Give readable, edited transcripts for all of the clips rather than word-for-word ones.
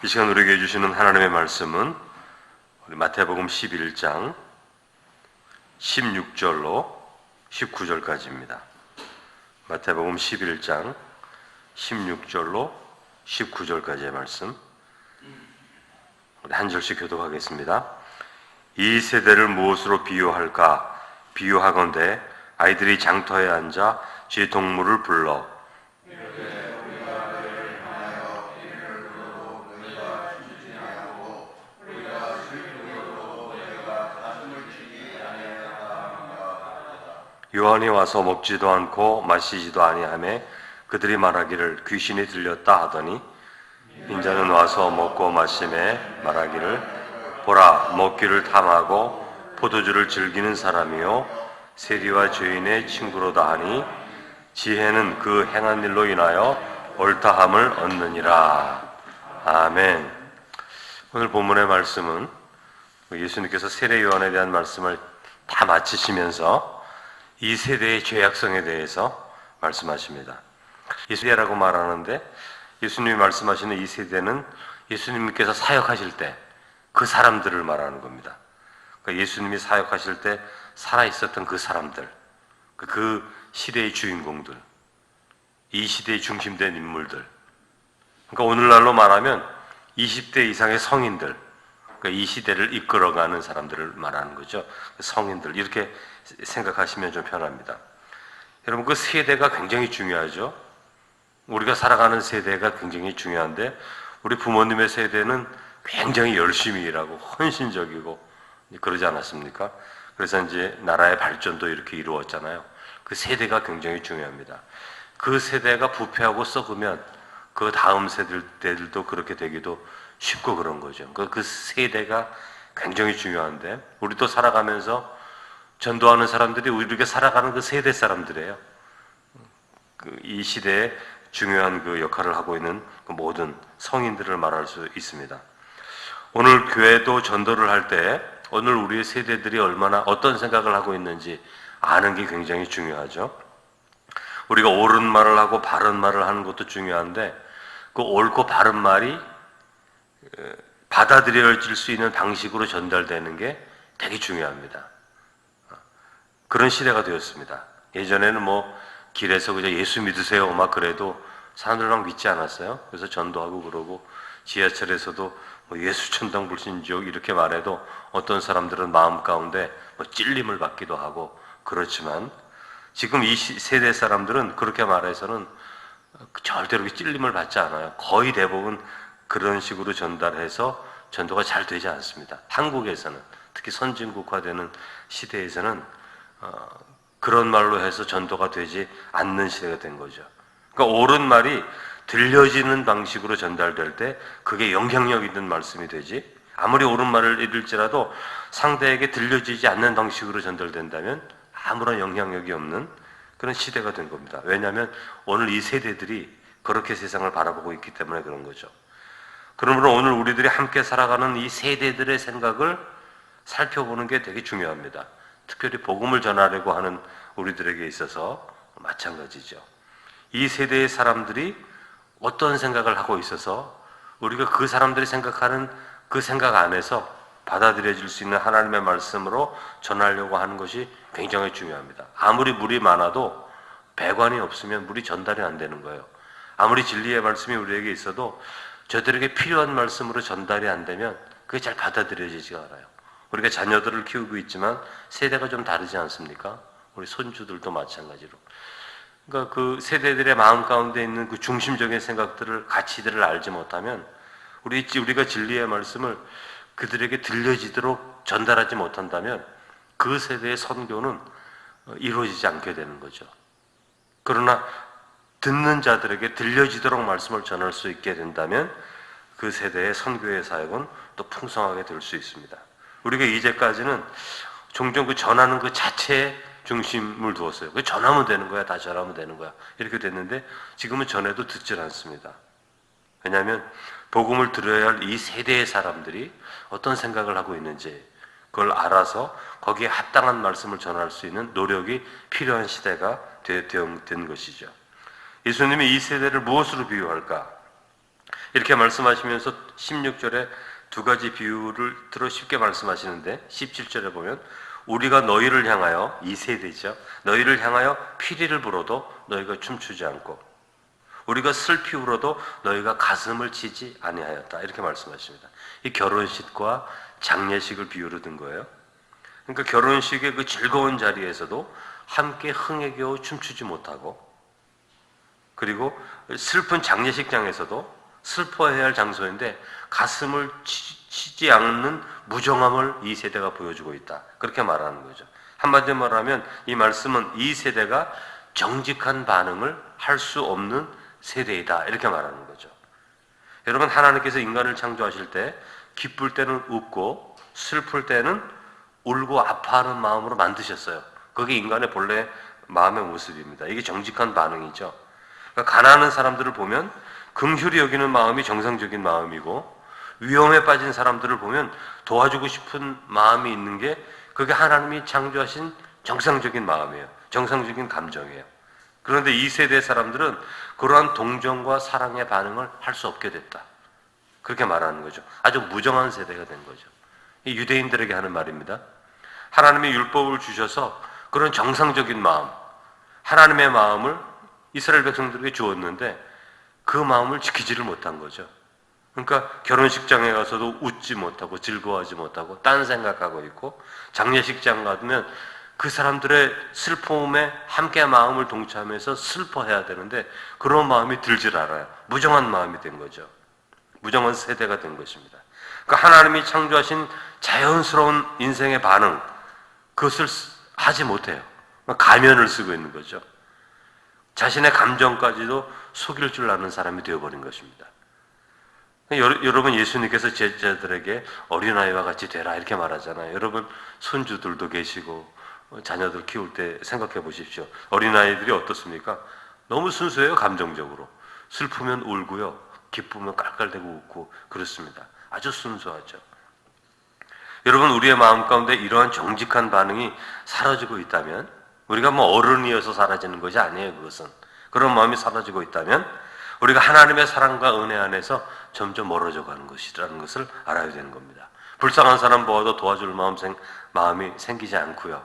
이 시간 우리에게 주시는 하나님의 말씀은 우리 마태복음 11장 16절로 19절까지입니다. 마태복음 11장 16절로 19절까지의 말씀, 우리 한 절씩 교독하겠습니다. 이 세대를 무엇으로 비유할까? 비유하건대 아이들이 장터에 앉아 쥐 동물을 불러 요한이 와서 먹지도 않고 마시지도 아니하며 그들이 말하기를 귀신이 들렸다 하더니 인자는 와서 먹고 마시며 말하기를 보라, 먹기를 탐하고 포도주를 즐기는 사람이요 세리와 죄인의 친구로다 하니 지혜는 그 행한 일로 인하여 옳다함을 얻느니라. 아멘. 오늘 본문의 말씀은 예수님께서 세례 요한에 대한 말씀을 다 마치시면서 이 세대의 죄악성에 대해서 말씀하십니다. 이 세대라고 말하는데 예수님이 말씀하시는 이 세대는 예수님께서 사역하실 때 그 사람들을 말하는 겁니다. 그러니까 예수님이 사역하실 때 살아있었던 그 사람들, 그 시대의 주인공들, 이 시대의 중심된 인물들, 그러니까 오늘날로 말하면 20대 이상의 성인들, 그러니까 이 시대를 이끌어가는 사람들을 말하는 거죠. 성인들, 이렇게 생각하시면 좀 편합니다. 여러분, 그 세대가 굉장히 중요하죠. 우리가 살아가는 세대가 굉장히 중요한데 우리 부모님의 세대는 굉장히 열심히 일하고 헌신적이고 그러지 않았습니까? 그래서 이제 나라의 발전도 이렇게 이루었잖아요. 그 세대가 굉장히 중요합니다. 그 세대가 부패하고 썩으면 그 다음 세대들도 그렇게 되기도 쉽고 그런 거죠. 그 세대가 굉장히 중요한데 우리도 살아가면서 전도하는 사람들이 우리가 살아가는 그 세대 사람들이에요. 이 시대에 중요한 그 역할을 하고 있는 그 모든 성인들을 말할 수 있습니다. 오늘 교회도 전도를 할 때 오늘 우리의 세대들이 얼마나 어떤 생각을 하고 있는지 아는 게 굉장히 중요하죠. 우리가 옳은 말을 하고 바른 말을 하는 것도 중요한데 그 옳고 바른 말이 받아들여질 수 있는 방식으로 전달되는 게 되게 중요합니다. 그런 시대가 되었습니다. 예전에는 뭐 길에서 그저 예수 믿으세요 막 그래도 사람들 막 믿지 않았어요. 그래서 전도하고 그러고 지하철에서도 뭐 예수 천당 불신족 이렇게 말해도 어떤 사람들은 마음 가운데 뭐 찔림을 받기도 하고 그렇지만 지금 이 세대 사람들은 그렇게 말해서는 절대로 찔림을 받지 않아요. 거의 대부분 그런 식으로 전달해서 전도가 잘 되지 않습니다. 한국에서는 특히 선진국화되는 시대에서는 그런 말로 해서 전도가 되지 않는 시대가 된 거죠. 그러니까 옳은 말이 들려지는 방식으로 전달될 때 그게 영향력 있는 말씀이 되지, 아무리 옳은 말을 잃을지라도 상대에게 들려지지 않는 방식으로 전달된다면 아무런 영향력이 없는 그런 시대가 된 겁니다. 왜냐하면 오늘 이 세대들이 그렇게 세상을 바라보고 있기 때문에 그런 거죠. 그러므로 오늘 우리들이 함께 살아가는 이 세대들의 생각을 살펴보는 게 되게 중요합니다. 특별히 복음을 전하려고 하는 우리들에게 있어서 마찬가지죠. 이 세대의 사람들이 어떤 생각을 하고 있어서 우리가 그 사람들이 생각하는 그 생각 안에서 받아들여질 수 있는 하나님의 말씀으로 전하려고 하는 것이 굉장히 중요합니다. 아무리 물이 많아도 배관이 없으면 물이 전달이 안 되는 거예요. 아무리 진리의 말씀이 우리에게 있어도 저들에게 필요한 말씀으로 전달이 안 되면 그게 잘 받아들여지지가 않아요. 우리가 자녀들을 키우고 있지만 세대가 좀 다르지 않습니까? 우리 손주들도 마찬가지로. 그러니까 그 세대들의 마음 가운데 있는 그 중심적인 생각들을, 가치들을 알지 못하면 우리가 진리의 말씀을 그들에게 들려지도록 전달하지 못한다면 그 세대의 선교는 이루어지지 않게 되는 거죠. 그러나 듣는 자들에게 들려지도록 말씀을 전할 수 있게 된다면 그 세대의 선교의 사역은 또 풍성하게 될 수 있습니다. 우리가 이제까지는 종종 그 전하는 그 자체에 중심을 두었어요. 그 전하면 되는 거야, 다 전하면 되는 거야. 이렇게 됐는데 지금은 전해도 듣질 않습니다. 왜냐하면 복음을 들어야 할 이 세대의 사람들이 어떤 생각을 하고 있는지 그걸 알아서 거기에 합당한 말씀을 전할 수 있는 노력이 필요한 시대가 된 것이죠. 예수님이 이 세대를 무엇으로 비유할까? 이렇게 말씀하시면서 16절에 두 가지 비유를 들어 쉽게 말씀하시는데 17절에 보면 우리가 너희를 향하여, 이 세대죠, 너희를 향하여 피리를 불어도 너희가 춤추지 않고 우리가 슬피 울어도 너희가 가슴을 치지 아니하였다, 이렇게 말씀하십니다. 이 결혼식과 장례식을 비유로 든 거예요. 그러니까 결혼식의 그 즐거운 자리에서도 함께 흥에 겨워 춤추지 못하고, 그리고 슬픈 장례식장에서도 슬퍼해야 할 장소인데 가슴을 치지 않는 무정함을 이 세대가 보여주고 있다, 그렇게 말하는 거죠. 한마디로 말하면 이 말씀은 이 세대가 정직한 반응을 할 수 없는 세대이다, 이렇게 말하는 거죠. 여러분, 하나님께서 인간을 창조하실 때 기쁠 때는 웃고 슬플 때는 울고 아파하는 마음으로 만드셨어요. 그게 인간의 본래 마음의 모습입니다. 이게 정직한 반응이죠. 그러니까 가난한 사람들을 보면 긍휼히 여기는 마음이 정상적인 마음이고, 위험에 빠진 사람들을 보면 도와주고 싶은 마음이 있는 게 그게 하나님이 창조하신 정상적인 마음이에요. 정상적인 감정이에요. 그런데 이 세대 사람들은 그러한 동정과 사랑의 반응을 할 수 없게 됐다, 그렇게 말하는 거죠. 아주 무정한 세대가 된 거죠. 이 유대인들에게 하는 말입니다. 하나님이 율법을 주셔서 그런 정상적인 마음, 하나님의 마음을 이스라엘 백성들에게 주었는데 그 마음을 지키지를 못한 거죠. 그러니까 결혼식장에 가서도 웃지 못하고 즐거워하지 못하고 딴 생각하고 있고, 장례식장 가면 그 사람들의 슬픔에 함께 마음을 동참해서 슬퍼해야 되는데 그런 마음이 들질 않아요. 무정한 마음이 된 거죠. 무정한 세대가 된 것입니다. 그러니까 하나님이 창조하신 자연스러운 인생의 반응, 그것을 하지 못해요. 가면을 쓰고 있는 거죠. 자신의 감정까지도 속일 줄 아는 사람이 되어버린 것입니다. 여러분, 예수님께서 제자들에게 어린아이와 같이 되라, 이렇게 말하잖아요. 여러분, 손주들도 계시고 자녀들 키울 때 생각해 보십시오. 어린아이들이 어떻습니까? 너무 순수해요. 감정적으로. 슬프면 울고요, 기쁘면 깔깔대고 웃고 그렇습니다. 아주 순수하죠. 여러분, 우리의 마음 가운데 이러한 정직한 반응이 사라지고 있다면, 우리가 뭐 어른이어서 사라지는 것이 아니에요. 그것은 그런 마음이 사라지고 있다면 우리가 하나님의 사랑과 은혜 안에서 점점 멀어져 가는 것이라는 것을 알아야 되는 겁니다. 불쌍한 사람 보아도 도와줄 마음이 생기지 않고요,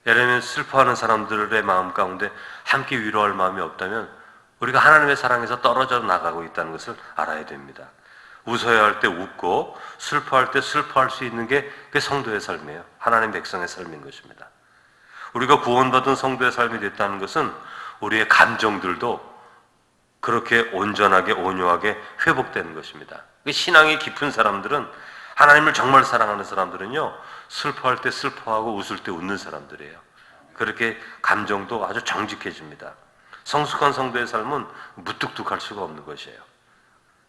예를 들면 슬퍼하는 사람들의 마음 가운데 함께 위로할 마음이 없다면 우리가 하나님의 사랑에서 떨어져 나가고 있다는 것을 알아야 됩니다. 웃어야 할 때 웃고 슬퍼할 때 슬퍼할 수 있는 게 그게 성도의 삶이에요. 하나님 백성의 삶인 것입니다. 우리가 구원받은 성도의 삶이 됐다는 것은 우리의 감정들도 그렇게 온전하게 온유하게 회복되는 것입니다. 신앙이 깊은 사람들은, 하나님을 정말 사랑하는 사람들은요, 슬퍼할 때 슬퍼하고 웃을 때 웃는 사람들이에요. 그렇게 감정도 아주 정직해집니다. 성숙한 성도의 삶은 무뚝뚝할 수가 없는 것이에요.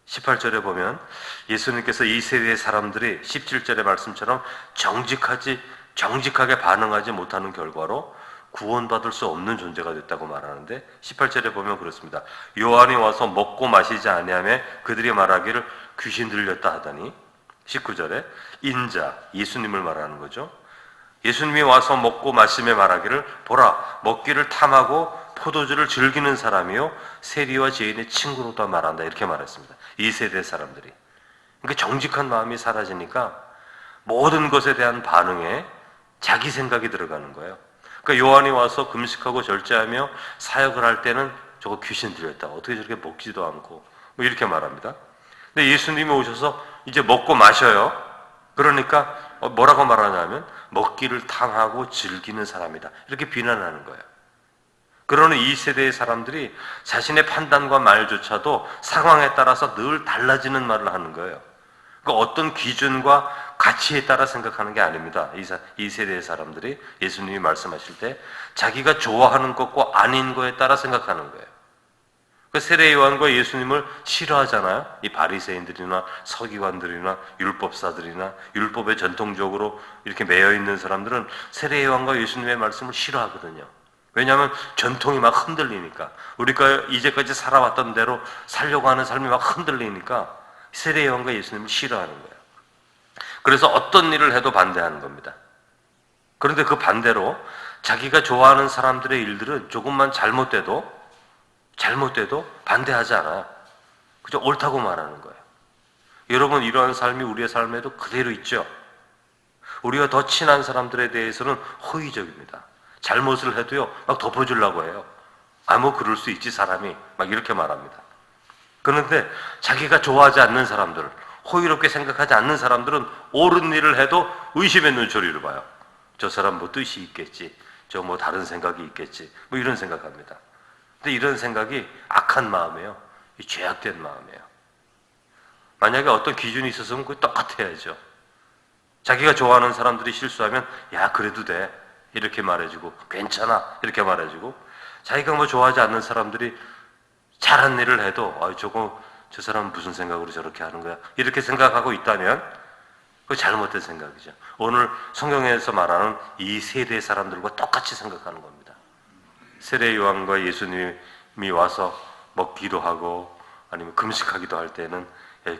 18절에 보면 예수님께서 이 세대의 사람들이 17절의 말씀처럼 정직하게 반응하지 못하는 결과로 구원받을 수 없는 존재가 됐다고 말하는데, 18절에 보면 그렇습니다. 요한이 와서 먹고 마시지 아니하며 그들이 말하기를 귀신 들렸다 하더니, 19절에 인자, 예수님을 말하는 거죠. 예수님이 와서 먹고 마시며 말하기를 보라, 먹기를 탐하고 포도주를 즐기는 사람이요 세리와 죄인의 친구로다 말한다, 이렇게 말했습니다. 이 세대 사람들이. 그러니까 정직한 마음이 사라지니까 모든 것에 대한 반응에 자기 생각이 들어가는 거예요. 그러니까 요한이 와서 금식하고 절제하며 사역을 할 때는 저거 귀신 들렸다, 어떻게 저렇게 먹지도 않고, 뭐 이렇게 말합니다. 근데 예수님이 오셔서 이제 먹고 마셔요. 그러니까 뭐라고 말하냐면 먹기를 탐하고 즐기는 사람이다, 이렇게 비난하는 거예요. 그러는 이 세대의 사람들이 자신의 판단과 말조차도 상황에 따라서 늘 달라지는 말을 하는 거예요. 그러니까 어떤 기준과 가치에 따라 생각하는 게 아닙니다. 이 세대의 사람들이 예수님이 말씀하실 때 자기가 좋아하는 것과 아닌 거에 따라 생각하는 거예요. 그 세례 요한과 예수님을 싫어하잖아요. 이 바리새인들이나 서기관들이나 율법사들이나 율법에 전통적으로 이렇게 매여 있는 사람들은 세례 요한과 예수님의 말씀을 싫어하거든요. 왜냐하면 전통이 막 흔들리니까, 우리가 이제까지 살아왔던 대로 살려고 하는 삶이 막 흔들리니까 세례 요한과 예수님을 싫어하는 거예요. 그래서 어떤 일을 해도 반대하는 겁니다. 그런데 그 반대로 자기가 좋아하는 사람들의 일들은 조금만 잘못돼도 반대하지 않아요. 그저 옳다고 말하는 거예요. 여러분, 이러한 삶이 우리의 삶에도 그대로 있죠. 우리가 더 친한 사람들에 대해서는 호의적입니다. 잘못을 해도요, 막 덮어주려고 해요. 뭐 그럴 수 있지 사람이, 막 이렇게 말합니다. 그런데 자기가 좋아하지 않는 사람들, 호의롭게 생각하지 않는 사람들은 옳은 일을 해도 의심의 눈초리를 봐요. 저 사람 뭐 뜻이 있겠지, 저 뭐 다른 생각이 있겠지, 뭐 이런 생각합니다. 근데 이런 생각이 악한 마음이에요. 죄악된 마음이에요. 만약에 어떤 기준이 있었으면 그게 똑같아야죠. 자기가 좋아하는 사람들이 실수하면 야 그래도 돼 이렇게 말해주고, 괜찮아 이렇게 말해주고, 자기가 뭐 좋아하지 않는 사람들이 잘한 일을 해도 저 사람은 무슨 생각으로 저렇게 하는 거야 이렇게 생각하고 있다면 그거 잘못된 생각이죠. 오늘 성경에서 말하는 이 세대의 사람들과 똑같이 생각하는 겁니다. 세례 요한과 예수님이 와서 먹기도 하고 아니면 금식하기도 할 때는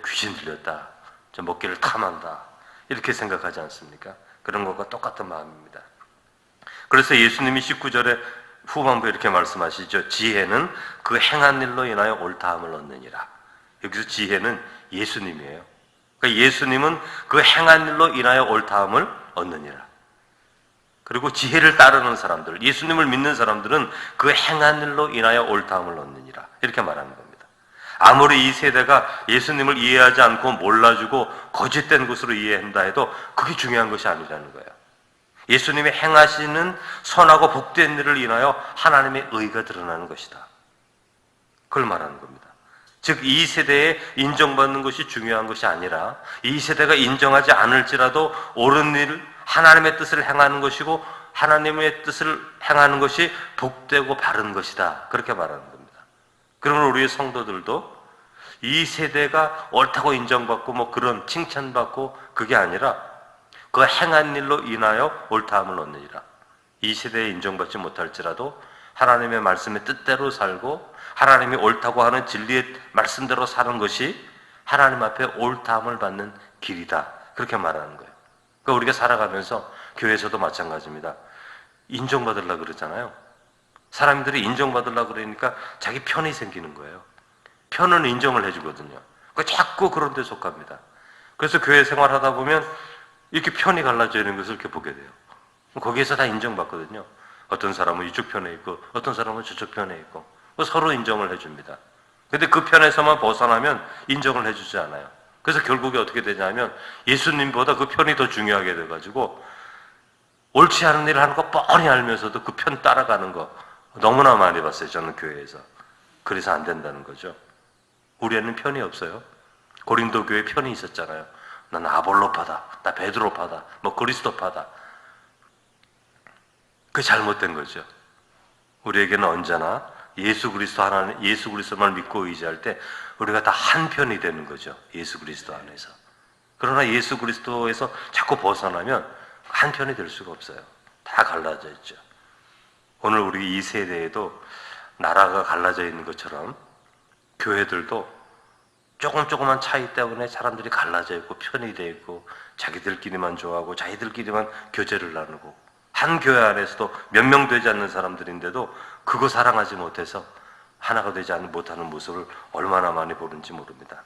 귀신 들렸다, 저 먹기를 탐한다 이렇게 생각하지 않습니까? 그런 것과 똑같은 마음입니다. 그래서 예수님이 19절에 후반부에 이렇게 말씀하시죠. 지혜는 그 행한 일로 인하여 옳다함을 얻느니라. 여기서 지혜는 예수님이에요. 그러니까 예수님은 그 행한 일로 인하여 옳다함을 얻느니라. 그리고 지혜를 따르는 사람들, 예수님을 믿는 사람들은 그 행한 일로 인하여 옳다함을 얻느니라 이렇게 말하는 겁니다. 아무리 이 세대가 예수님을 이해하지 않고 몰라주고 거짓된 것으로 이해한다 해도 그게 중요한 것이 아니라는 거예요. 예수님이 행하시는 선하고 복된 일을 인하여 하나님의 의가 드러나는 것이다. 그걸 말하는 겁니다. 즉 이 세대에 인정받는 것이 중요한 것이 아니라 이 세대가 인정하지 않을지라도 옳은 일, 하나님의 뜻을 행하는 것이고 하나님의 뜻을 행하는 것이 복되고 바른 것이다. 그렇게 말하는 겁니다. 그러면 우리의 성도들도 이 세대가 옳다고 인정받고 뭐 그런 칭찬받고 그게 아니라 그 행한 일로 인하여 옳다함을 얻느니라. 이 세대에 인정받지 못할지라도 하나님의 말씀의 뜻대로 살고 하나님이 옳다고 하는 진리의 말씀대로 사는 것이 하나님 앞에 옳다함을 받는 길이다. 그렇게 말하는 거예요. 그러니까 우리가 살아가면서 교회에서도 마찬가지입니다. 인정받으려고 그러잖아요. 사람들이 인정받으려고 그러니까 자기 편이 생기는 거예요. 편은 인정을 해주거든요. 그러니까 자꾸 그런 데 속합니다. 그래서 교회 생활하다 보면 이렇게 편이 갈라져 있는 것을 이렇게 보게 돼요. 거기에서 다 인정받거든요. 어떤 사람은 이쪽 편에 있고 어떤 사람은 저쪽 편에 있고 서로 인정을 해줍니다. 근데 그 편에서만 벗어나면 인정을 해주지 않아요. 그래서 결국에 어떻게 되냐면 예수님보다 그 편이 더 중요하게 돼가지고 옳지 않은 일을 하는 거 뻔히 알면서도 그 편 따라가는 거 너무나 많이 봤어요. 저는 교회에서. 그래서 안 된다는 거죠. 우리에는 편이 없어요. 고린도 교회에 편이 있었잖아요. 난 아볼로파다, 나 베드로파다, 뭐 그리스도파다. 그게 잘못된 거죠. 우리에게는 언제나 예수 그리스도 하나님, 예수 그리스도만 믿고 의지할 때 우리가 다 한 편이 되는 거죠. 예수 그리스도 안에서. 그러나 예수 그리스도에서 자꾸 벗어나면 한 편이 될 수가 없어요. 다 갈라져 있죠. 오늘 우리 이 세대에도 나라가 갈라져 있는 것처럼 교회들도 조금만 차이 때문에 사람들이 갈라져 있고 편이 되어 있고 자기들끼리만 좋아하고 자기들끼리만 교제를 나누고 한 교회 안에서도 몇 명 되지 않는 사람들인데도 그거 사랑하지 못해서 하나가 되지 못하는 모습을 얼마나 많이 보는지 모릅니다.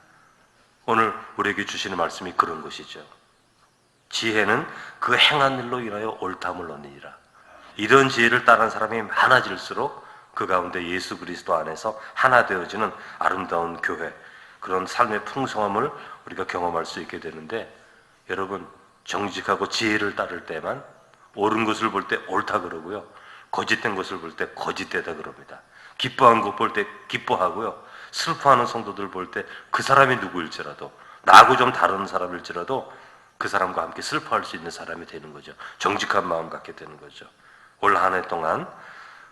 오늘 우리에게 주시는 말씀이 그런 것이죠. 지혜는 그 행한 일로 인하여 옳다함을 얻느니라. 이런 지혜를 따른 사람이 많아질수록 그 가운데 예수 그리스도 안에서 하나 되어지는 아름다운 교회, 그런 삶의 풍성함을 우리가 경험할 수 있게 되는데, 여러분 정직하고 지혜를 따를 때만 옳은 것을 볼 때 옳다 그러고요, 거짓된 것을 볼 때 거짓되다 그럽니다. 기뻐하는 것 볼 때 기뻐하고요, 슬퍼하는 성도들 볼 때 그 사람이 누구일지라도, 나하고 좀 다른 사람일지라도 그 사람과 함께 슬퍼할 수 있는 사람이 되는 거죠. 정직한 마음 갖게 되는 거죠. 올 한 해 동안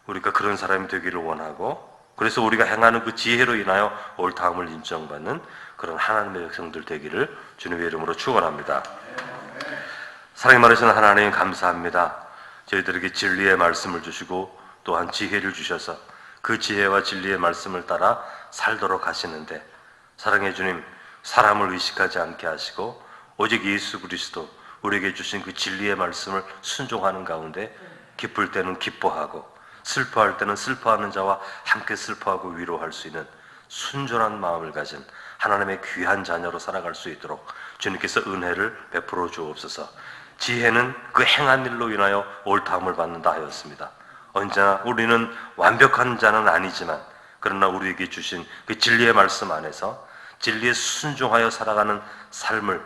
우리가 그런 사람이 되기를 원하고, 그래서 우리가 행하는 그 지혜로 인하여 옳다함을 인정받는 그런 하나님의 백성들 되기를 주님의 이름으로 축원합니다. 사랑이 많으신 하나님 감사합니다. 저희들에게 진리의 말씀을 주시고 또한 지혜를 주셔서 그 지혜와 진리의 말씀을 따라 살도록 하시는데, 사랑의 주님, 사람을 의식하지 않게 하시고 오직 예수 그리스도 우리에게 주신 그 진리의 말씀을 순종하는 가운데 기쁠 때는 기뻐하고 슬퍼할 때는 슬퍼하는 자와 함께 슬퍼하고 위로할 수 있는 순전한 마음을 가진 하나님의 귀한 자녀로 살아갈 수 있도록 주님께서 은혜를 베풀어 주옵소서. 지혜는 그 행한 일로 인하여 옳다함을 받는다 하였습니다. 언제나 우리는 완벽한 자는 아니지만 그러나 우리에게 주신 그 진리의 말씀 안에서 진리에 순종하여 살아가는 삶을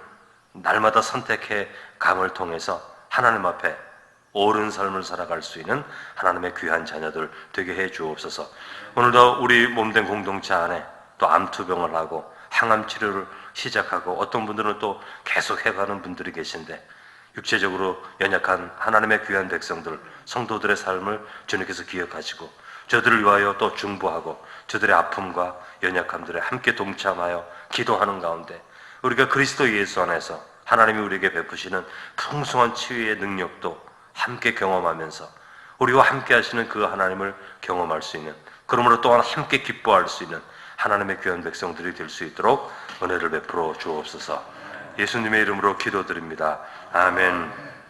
날마다 선택해 감을 통해서 하나님 앞에 옳은 삶을 살아갈 수 있는 하나님의 귀한 자녀들 되게 해 주옵소서. 오늘도 우리 몸된 공동체 안에 또 암투병을 하고 항암 치료를 시작하고 어떤 분들은 또 계속 해가는 분들이 계신데 육체적으로 연약한 하나님의 귀한 백성들, 성도들의 삶을 주님께서 기억하시고 저들을 위하여 또 중보하고 저들의 아픔과 연약함들에 함께 동참하여 기도하는 가운데 우리가 그리스도 예수 안에서 하나님이 우리에게 베푸시는 풍성한 치유의 능력도 함께 경험하면서 우리와 함께 하시는 그 하나님을 경험할 수 있는, 그러므로 또한 함께 기뻐할 수 있는 하나님의 귀한 백성들이 될 수 있도록 은혜를 베풀어 주옵소서. 예수님의 이름으로 기도드립니다. 아멘.